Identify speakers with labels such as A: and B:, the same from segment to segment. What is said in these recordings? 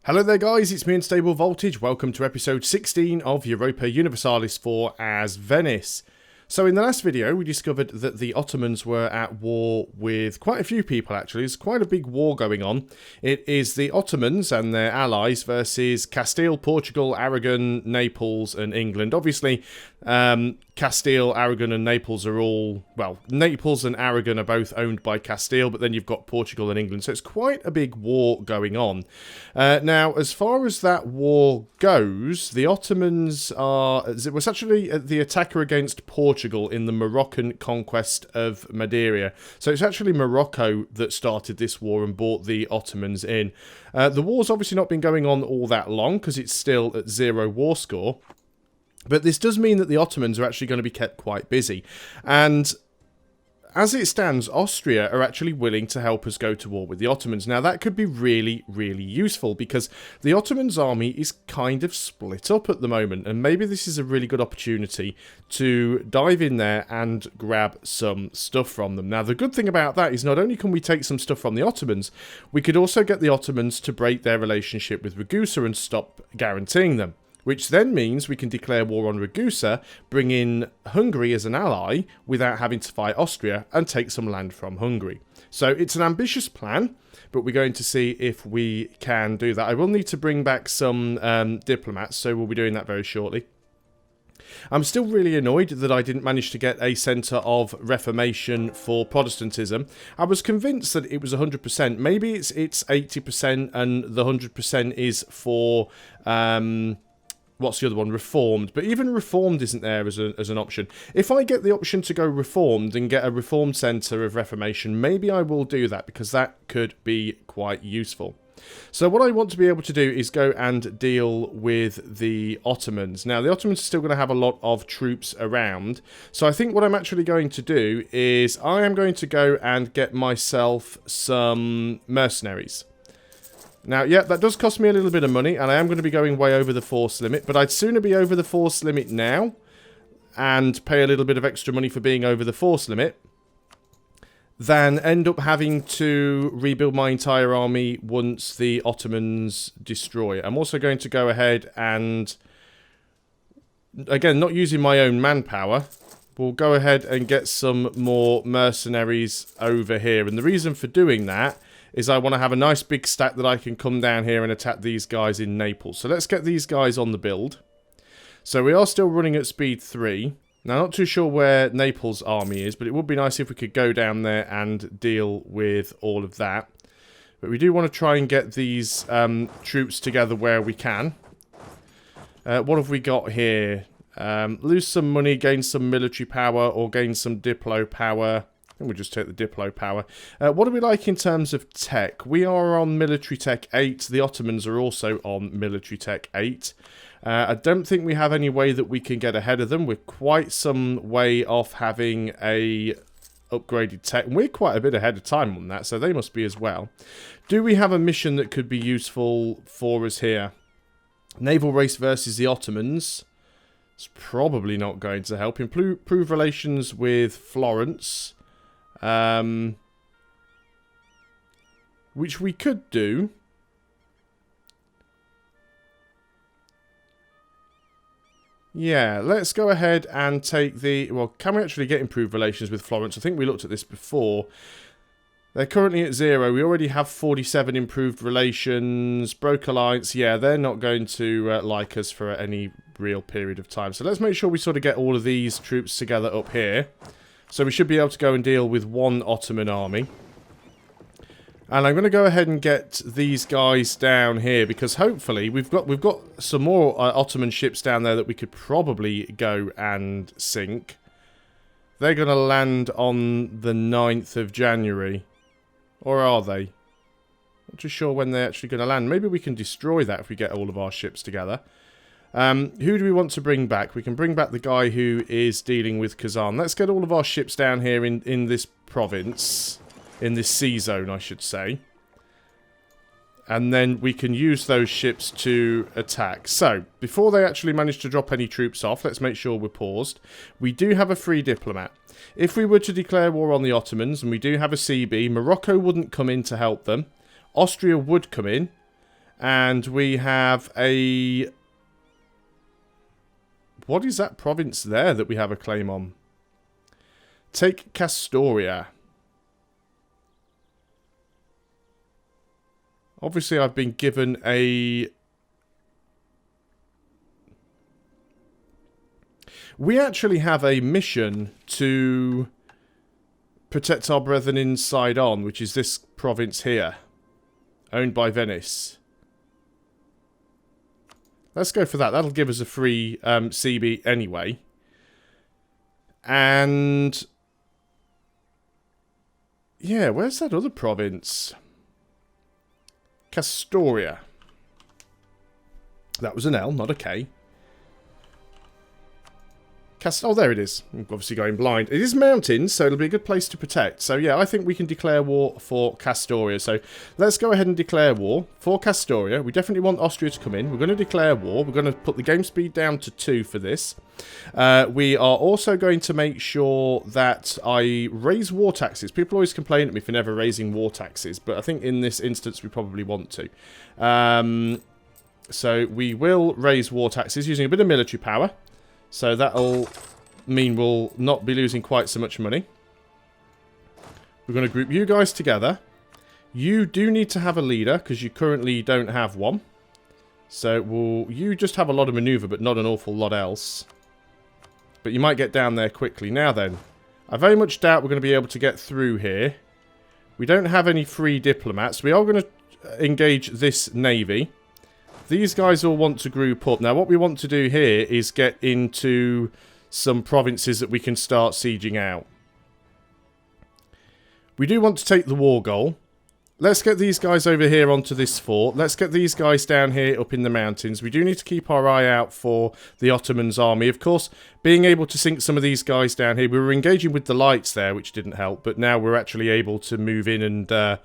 A: Hello there guys, it's me Unstable Voltage. Welcome to episode 16 of Europa Universalis IV as Venice. So in the last video we discovered that the Ottomans were at war with quite a few people actually. There's quite a big war going on. It is the Ottomans and their allies versus Castile, Portugal, Aragon, Naples and England. Obviously Castile, Aragon and Naples are all, well, Naples and Aragon are both owned by Castile, but then you've got Portugal and England, so it's quite a big war going on. Now, as far as that war goes, the Ottomans are, it was actually the attacker against Portugal in the Moroccan conquest of Madeira. So it's actually Morocco that started this war and brought the Ottomans in. The war's obviously not been going on all that long because it's still at 0 war score. But this does mean that the Ottomans are actually going to be kept quite busy. And as it stands, Austria are actually willing to help us go to war with the Ottomans. Now, that could be really, really useful because the Ottomans' army is kind of split up at the moment. And maybe this is a really good opportunity to dive in there and grab some stuff from them. Now, the good thing about that is not only can we take some stuff from the Ottomans, we could also get the Ottomans to break their relationship with Ragusa and stop guaranteeing them. Which then means we can declare war on Ragusa, bring in Hungary as an ally without having to fight Austria and take some land from Hungary. So it's an ambitious plan, but we're going to see if we can do that. I will need to bring back some diplomats, so we'll be doing that very shortly. I'm still really annoyed that I didn't manage to get a centre of reformation for Protestantism. I was convinced that it was 100%. Maybe it's 80% and the 100% is for... what's the other one? Reformed. But even Reformed isn't there as an option. If I get the option to go Reformed and get a Reformed Centre of Reformation, maybe I will do that because that could be quite useful. So what I want to be able to do is go and deal with the Ottomans. Now, the Ottomans are still going to have a lot of troops around. So I think what I'm actually going to do is I am going to go and get myself some mercenaries. Now, yeah, that does cost me a little bit of money, and I am going to be going way over the force limit, but I'd sooner be over the force limit now and pay a little bit of extra money for being over the force limit than end up having to rebuild my entire army once the Ottomans destroy it. I'm also going to go ahead and, again, not using my own manpower, we'll go ahead and get some more mercenaries over here, and the reason for doing that is I want to have a nice big stack that I can come down here and attack these guys in Naples. So let's get these guys on the build. So we are still running at speed 3. Now, not too sure where Naples' army is, but it would be nice if we could go down there and deal with all of that. But we do want to try and get these troops together where we can. What have we got here? Lose some money, gain some military power, or gain some diplo power. We'll just take the Diplo power. What are we like in terms of tech? We are on military tech 8. The Ottomans are also on military tech 8. I don't think we have any way that we can get ahead of them. We're quite some way off having a upgraded tech. And we're quite a bit ahead of time on that, so they must be as well. Do we have a mission that could be useful for us here? Naval race versus the Ottomans. It's probably not going to help. Improve relations with Florence. Which we could do. Yeah, let's go ahead and take the... Well, can we actually get improved relations with Florence? I think we looked at this before. They're currently at 0. We already have 47 improved relations. Broke alliance. Yeah, they're not going to like us for any real period of time. So let's make sure we sort of get all of these troops together up here. So we should be able to go and deal with one Ottoman army. And I'm going to go ahead and get these guys down here because hopefully we've got some more Ottoman ships down there that we could probably go and sink. They're going to land on the 9th of January. Or are they? Not too sure when they're actually going to land. Maybe we can destroy that if we get all of our ships together. Who do we want to bring back? We can bring back the guy who is dealing with Kazan. Let's get all of our ships down here in this province. In this sea zone, I should say. And then we can use those ships to attack. So, before they actually manage to drop any troops off, let's make sure we're paused. We do have a free diplomat. If we were to declare war on the Ottomans, and we do have a CB, Morocco wouldn't come in to help them. Austria would come in. And we have a... What is that province there that we have a claim on? Take Castoria. Obviously, I've been given a... We actually have a mission to protect our brethren inside on, which is this province here, owned by Venice. Let's go for that. That'll give us a free CB anyway. And... yeah, where's that other province? Castoria. That was an L, not a K. Oh, there it is. I'm obviously going blind. It is mountains, so it'll be a good place to protect. So, yeah, I think we can declare war for Castoria. So, let's go ahead and declare war for Castoria. We definitely want Austria to come in. We're going to declare war. We're going to put the game speed down to 2 for this. We are also going to make sure that I raise war taxes. People always complain at me for never raising war taxes, but I think in this instance we probably want to. So, we will raise war taxes using a bit of military power. So that'll mean we'll not be losing quite so much money. We're going to group you guys together. You do need to have a leader, because you currently don't have one. So you just have a lot of maneuver, but not an awful lot else. But you might get down there quickly. Now then, I very much doubt we're going to be able to get through here. We don't have any free diplomats. We are going to engage this navy. These guys all want to group up. Now, what we want to do here is get into some provinces that we can start sieging out. We do want to take the war goal. Let's get these guys over here onto this fort. Let's get these guys down here up in the mountains. We do need to keep our eye out for the Ottomans' army. Of course, being able to sink some of these guys down here. We were engaging with the lights there, which didn't help. But now we're actually able to move in and...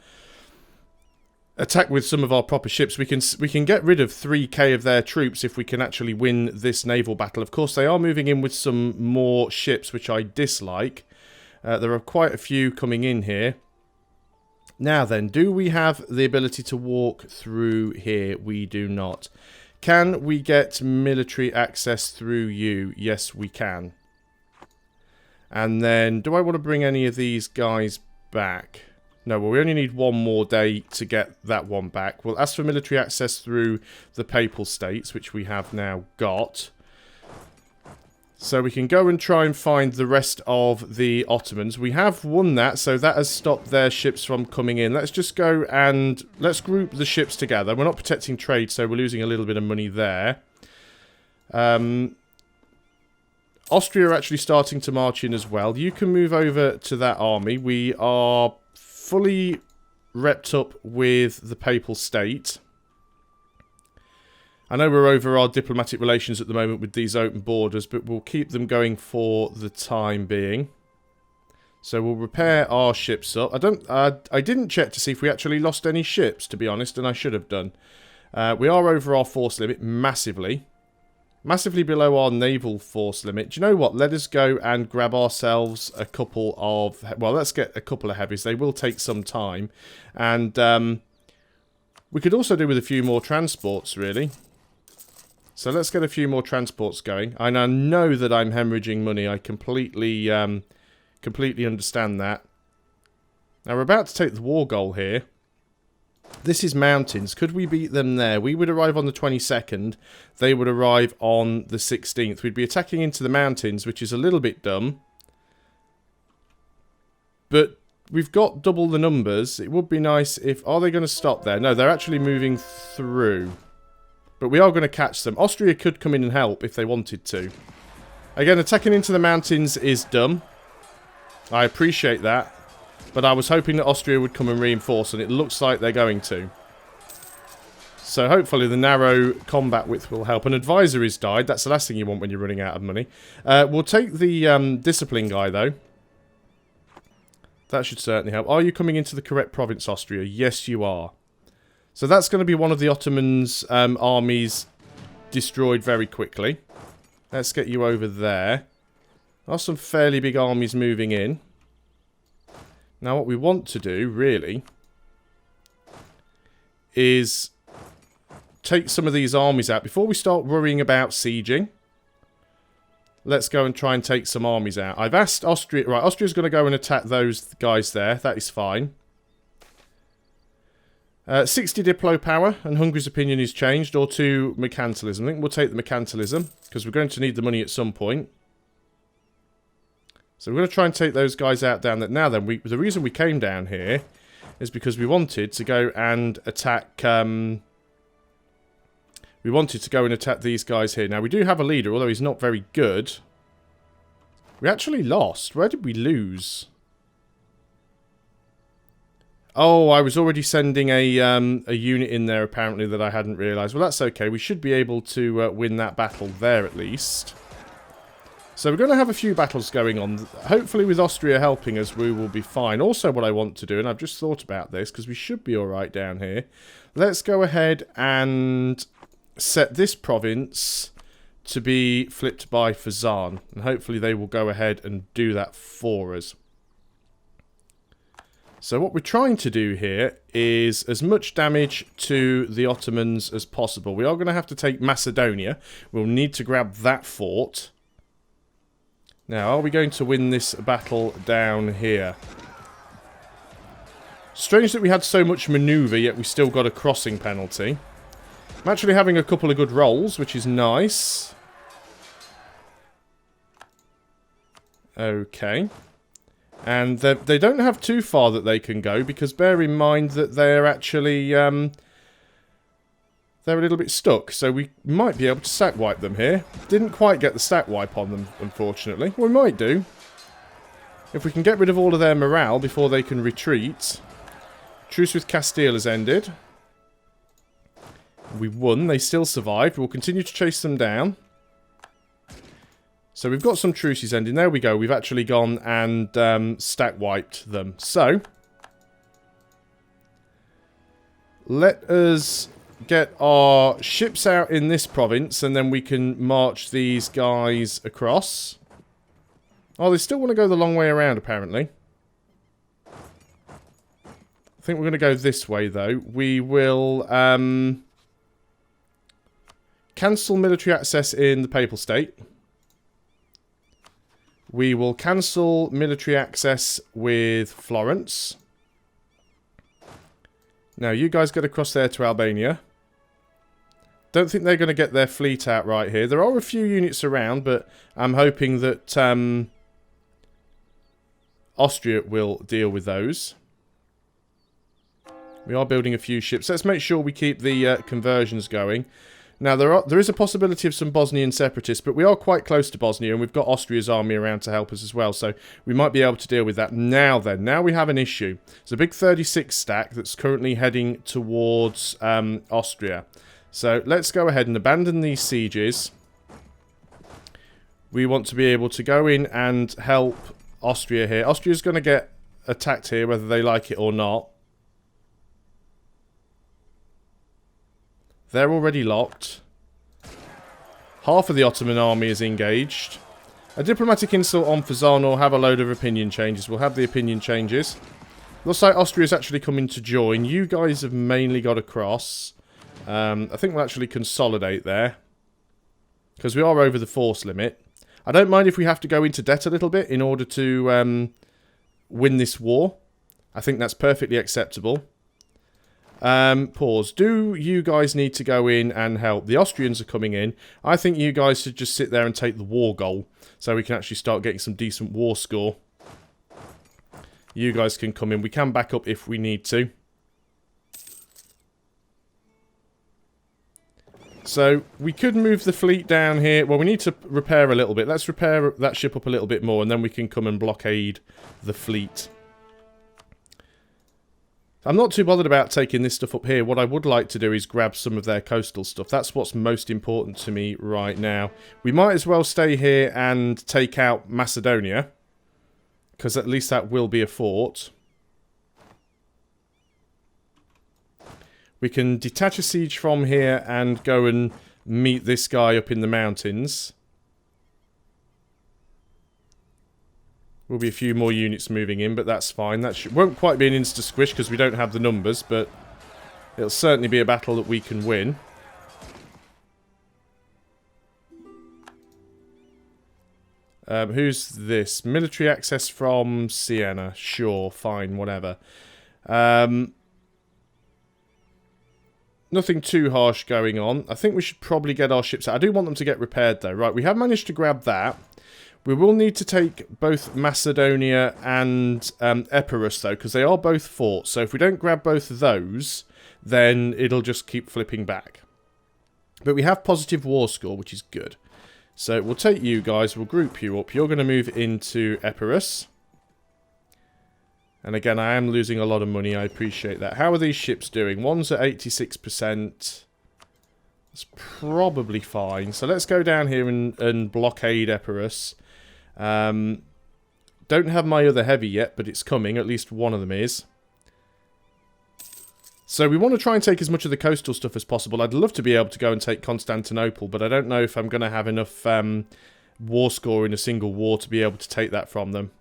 A: attack with some of our proper ships. We can get rid of 3k of their troops if we can actually win this naval battle. Of course, they are moving in with some more ships, which I dislike. There are quite a few coming in here. Now then, do we have the ability to walk through here? We do not. Can we get military access through you? Yes, we can. And then, do I want to bring any of these guys back? No, well, we only need one more day to get that one back. We'll ask for military access through the Papal States, which we have now got. So we can go and try and find the rest of the Ottomans. We have won that, so that has stopped their ships from coming in. Let's just go and let's group the ships together. We're not protecting trade, so we're losing a little bit of money there. Austria are actually starting to march in as well. You can move over to that army. We are... fully repped up with the Papal State. I know we're over our diplomatic relations at the moment with these open borders, but we'll keep them going for the time being. So we'll repair our ships up. I didn't check to see if we actually lost any ships, to be honest, and I should have done. We are over our force limit massively. Massively below our naval force limit. Do you know what? Let us go and grab ourselves a couple of... well, let's get a couple of heavies. They will take some time. And we could also do with a few more transports, really. So let's get a few more transports going. And I know that I'm hemorrhaging money. I completely understand that. Now, we're about to take the war goal here. This is mountains. Could we beat them there? We would arrive on the 22nd. They would arrive on the 16th. We'd be attacking into the mountains, which is a little bit dumb. But we've got double the numbers. It would be nice if... are they going to stop there? No, they're actually moving through. But we are going to catch them. Austria could come in and help if they wanted to. Again, attacking into the mountains is dumb. I appreciate that. But I was hoping that Austria would come and reinforce, and it looks like they're going to. So hopefully the narrow combat width will help. An advisory's died. That's the last thing you want when you're running out of money. We'll take the discipline guy, though. That should certainly help. Are you coming into the correct province, Austria? Yes, you are. So that's going to be one of the Ottomans' armies destroyed very quickly. Let's get you over there. There are some fairly big armies moving in. Now, what we want to do, really, is take some of these armies out. Before we start worrying about sieging, let's go and try and take some armies out. I've asked Austria... Right, Austria's going to go and attack those guys there. That is fine. 60 Diplo power, and Hungary's opinion is changed, or to mercantilism. I think we'll take the mercantilism, because we're going to need the money at some point. So we're going to try and take those guys out down there. Now then, the reason we came down here is because we wanted to go and attack... we wanted to go and attack these guys here. Now, we do have a leader, although he's not very good. We actually lost. Where did we lose? Oh, I was already sending a unit in there, apparently, that I hadn't realised. Well, that's okay. We should be able to win that battle there, at least. So we're going to have a few battles going on. Hopefully, with Austria helping us, we will be fine. Also, what I want to do, and I've just thought about this, because we should be alright down here. Let's go ahead and set this province to be flipped by Fezzan. And hopefully, they will go ahead and do that for us. So what we're trying to do here is as much damage to the Ottomans as possible. We are going to have to take Macedonia. We'll need to grab that fort. Now, are we going to win this battle down here? Strange that we had so much manoeuvre, yet we still got a crossing penalty. I'm actually having a couple of good rolls, which is nice. Okay. And they don't have too far that they can go, because bear in mind that they're actually, they're a little bit stuck, so we might be able to stack wipe them here. Didn't quite get the stack wipe on them, unfortunately. Well, we might do. If we can get rid of all of their morale before they can retreat. Truce with Castile has ended. We won, they still survived. We'll continue to chase them down. So we've got some truces ending. There we go. We've actually gone and stack wiped them. So let us get our ships out in this province, and then we can march these guys across. Oh, they still want to go the long way around, apparently. I think we're going to go this way, though. We will cancel military access in the Papal State. We will cancel military access with Florence. Now, you guys get across there to Albania. Don't think they're going to get their fleet out right here. There are a few units around, but I'm hoping that Austria will deal with those. We are building a few ships. Let's make sure we keep the conversions going. Now, there is a possibility of some Bosnian separatists, but we are quite close to Bosnia, and we've got Austria's army around to help us as well, so we might be able to deal with that. Now then, now we have an issue. It's a big 36 stack that's currently heading towards Austria. So let's go ahead and abandon these sieges. We want to be able to go in and help Austria here. Austria's going to get attacked here, whether they like it or not. They're already locked. Half of the Ottoman army is engaged. A diplomatic insult on Fezzan or have a load of opinion changes. We'll have the opinion changes. Looks like Austria's actually coming to join. You guys have mainly got across. I think we'll actually consolidate there, because we are over the force limit. I don't mind if we have to go into debt a little bit in order to win this war. I think that's perfectly acceptable. Pause. Do you guys need to go in and help? The Austrians are coming in. I think you guys should just sit there and take the war goal, so we can actually start getting some decent war score. You guys can come in. We can back up if we need to. So, we could move the fleet down here. Well, we need to repair a little bit. Let's repair that ship up a little bit more, and then we can come and blockade the fleet. I'm not too bothered about taking this stuff up here. What I would like to do is grab some of their coastal stuff. That's what's most important to me right now. We might as well stay here and take out Macedonia, because at least that will be a fort. We can detach a siege from here and go and meet this guy up in the mountains. Will be a few more units moving in, but that's fine. That won't quite be an insta-squish because we don't have the numbers, but it'll certainly be a battle that we can win. Who's this? Military access from Siena. Sure, fine, whatever. Nothing too harsh going on. I think we should probably get our ships out. I do want them to get repaired, though. Right, we have managed to grab that. We will need to take both Macedonia and Epirus, though, because they are both forts. So if we don't grab both of those, then it'll just keep flipping back. But we have positive war score, which is good. So we'll take you guys, we'll group you up. You're going to move into Epirus. And again, I am losing a lot of money, I appreciate that. How are these ships doing? One's at 86%. That's probably fine. So let's go down here and blockade Epirus. Don't have my other heavy yet, but it's coming. At least one of them is. So we want to try and take as much of the coastal stuff as possible. I'd love to be able to go and take Constantinople, but I don't know if I'm going to have enough war score in a single war to be able to take that from them.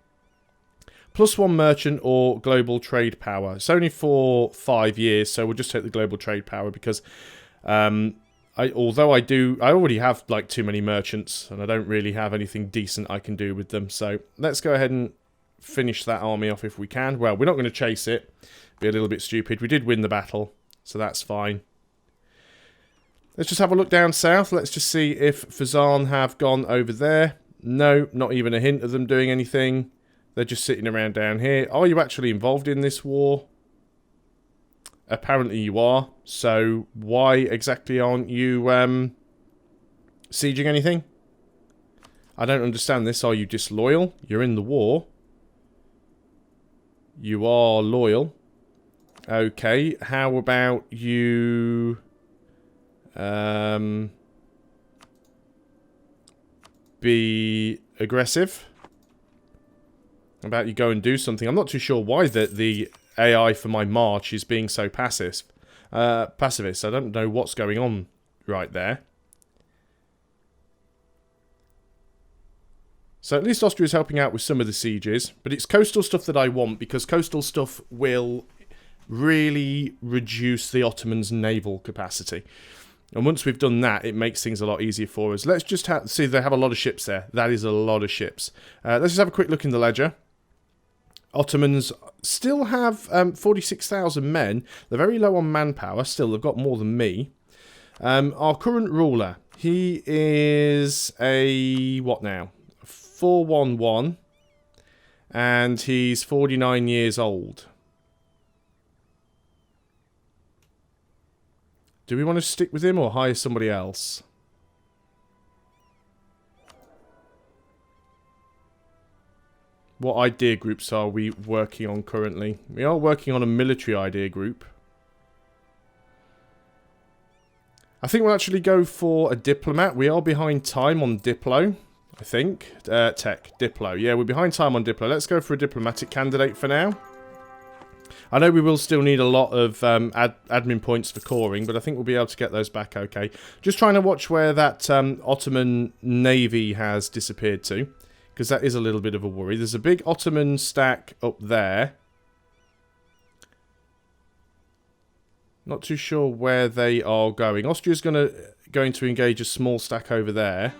A: +1 merchant or global trade power. It's only for 5 years, so we'll just take the global trade power because although I already have like too many merchants and I don't really have anything decent I can do with them. So let's go ahead and finish that army off if we can. Well, we're not going to chase it. Be a little bit stupid. We did win the battle, so that's fine. Let's just have a look down south. Let's just see if Fazan have gone over there. No, not even a hint of them doing anything. They're just sitting around down here. Are you actually involved in this war? Apparently you are. So why exactly aren't you sieging anything? I don't understand this. Are you disloyal? You're in the war. You are loyal. Okay, how about you be aggressive? How about you go and do something? I'm not too sure why the AI for my march is being so pacifist. I don't know what's going on right there. So at least Austria's helping out with some of the sieges, but it's coastal stuff that I want because coastal stuff will really reduce the Ottomans' naval capacity. And once we've done that, it makes things a lot easier for us. Let's just see, they have a lot of ships there. That is a lot of ships. Let's just have a quick look in the ledger. Ottomans still have 46,000 men. They're very low on manpower. Still, they've got more than me. Our current ruler, he is a, what now? 411. And he's 49 years old. Do we want to stick with him or hire somebody else? What idea groups are we working on currently? We are working on a military idea group. I think we'll actually go for a diplomat. We are behind time on Diplo, I think. Diplo. Yeah, we're behind time on Diplo. Let's go for a diplomatic candidate for now. I know we will still need a lot of admin points for coring, but I think we'll be able to get those back okay. Just trying to watch where that Ottoman navy has disappeared to, because that is a little bit of a worry. There's a big Ottoman stack up there. Not too sure where they are going. Austria's going to engage a small stack over there.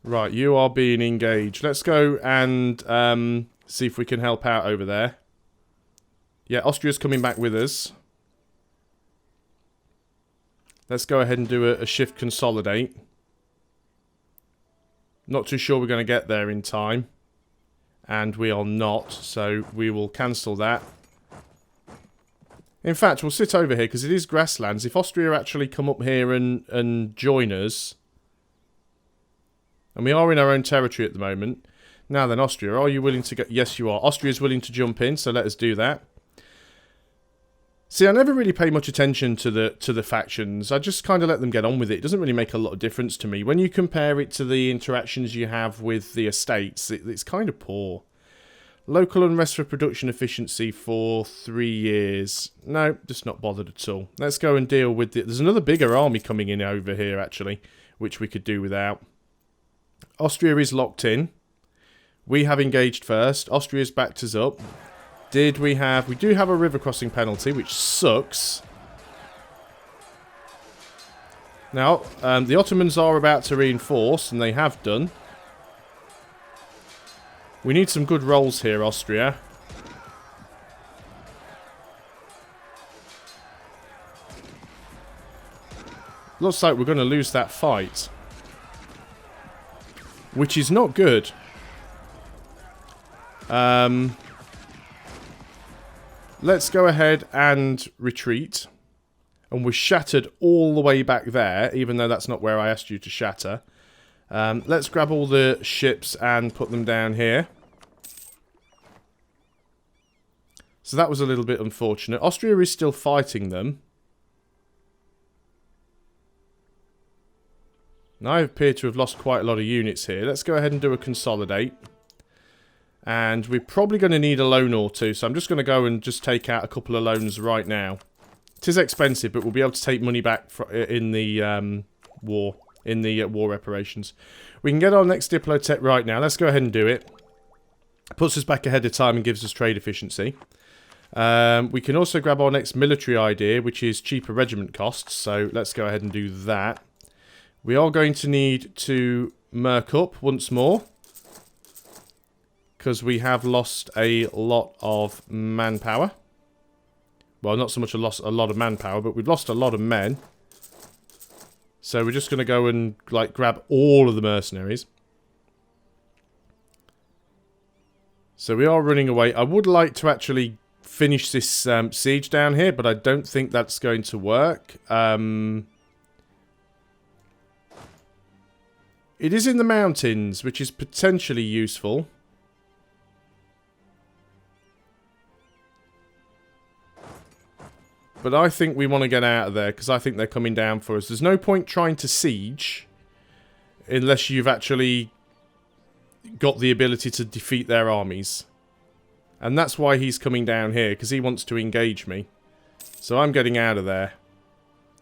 A: Right, you are being engaged. Let's go and see if we can help out over there. Yeah, Austria's coming back with us. Let's go ahead and do a shift consolidate. Not too sure we're going to get there in time. And we are not, so we will cancel that. In fact, we'll sit over here because it is grasslands. If Austria actually come up here and join us... And we are in our own territory at the moment. Now then, Austria, are you willing to go? Yes, you are. Austria is willing to jump in, so let us do that. See, I never really pay much attention to the factions. I just kind of let them get on with it. It doesn't really make a lot of difference to me. When you compare it to the interactions you have with the estates, it's kind of poor. Local unrest for production efficiency for 3 years. No, just not bothered at all. Let's go and deal with it. There's another bigger army coming in over here, actually, which we could do without. Austria is locked in. We have engaged first. Austria's backed us up. Did we have... We do have a river crossing penalty, which sucks. Now, the Ottomans are about to reinforce, and they have done. We need some good rolls here, Austria. Looks like we're going to lose that fight. Which is not good. Let's go ahead and retreat. And we're shattered all the way back there, even though that's not where I asked you to shatter. Let's grab all the ships and put them down here. So that was a little bit unfortunate. Austria is still fighting them. Now I appear to have lost quite a lot of units here. Let's go ahead and do a consolidate. And we're probably going to need a loan or two. So I'm just going to go and just take out a couple of loans right now. It is expensive, but we'll be able to take money back in the war. In the war reparations. We can get our next Diplotech right now. Let's go ahead and do it. Puts us back ahead of time and gives us trade efficiency. We can also grab our next military idea, which is cheaper regiment costs. So let's go ahead and do that. We are going to need to merc up once more. Because we have lost a lot of manpower. Well, not so much a lot of manpower, but we've lost a lot of men. So we're just going to go and like grab all of the mercenaries. So we are running away. I would like to actually finish this siege down here, but I don't think that's going to work. It is in the mountains, which is potentially useful. But I think we want to get out of there, because I think they're coming down for us. There's no point trying to siege unless you've actually got the ability to defeat their armies. And that's why he's coming down here, because he wants to engage me. So I'm getting out of there.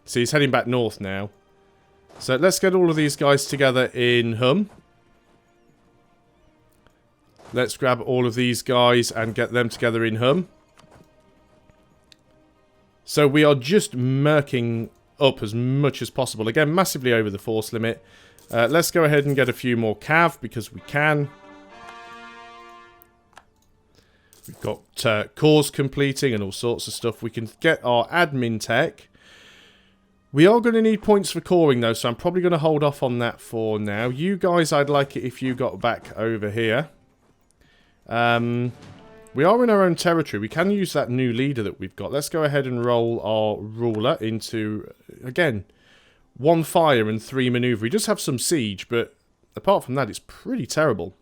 A: So he's heading back north now. So let's get all of these guys together in Hum. Let's grab all of these guys and get them together in Hum. So we are just merking up as much as possible. Again, massively over the force limit. Let's go ahead and get a few more cav, because we can. We've got cores completing and all sorts of stuff. We can get our admin tech. We are going to need points for coring, though, so I'm probably going to hold off on that for now. You guys, I'd like it if you got back over here. We are in our own territory. We can use that new leader that we've got. Let's go ahead and roll our ruler into, again, 1 fire and 3 maneuver. He does have some siege, but apart from that, it's pretty terrible.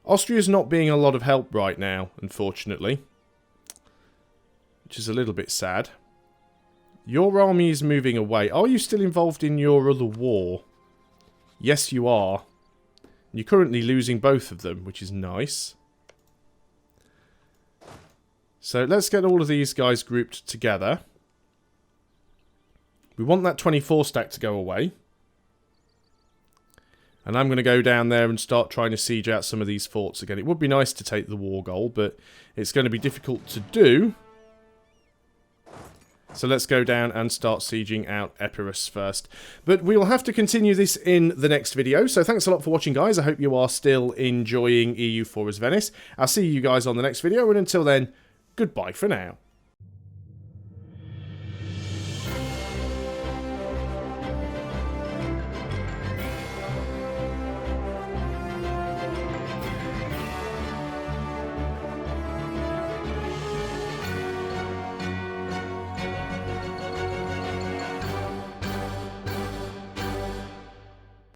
A: Austria's not being a lot of help right now, unfortunately. Which is a little bit sad. Your army is moving away. Are you still involved in your other war? Yes, you are. You're currently losing both of them, which is nice. So let's get all of these guys grouped together. We want that 24 stack to go away. And I'm going to go down there and start trying to siege out some of these forts again. It would be nice to take the war goal, but it's going to be difficult to do. So let's go down and start sieging out Epirus first. But we will have to continue this in the next video. So thanks a lot for watching, guys. I hope you are still enjoying EU4 as Venice. I'll see you guys on the next video. And until then, goodbye for now.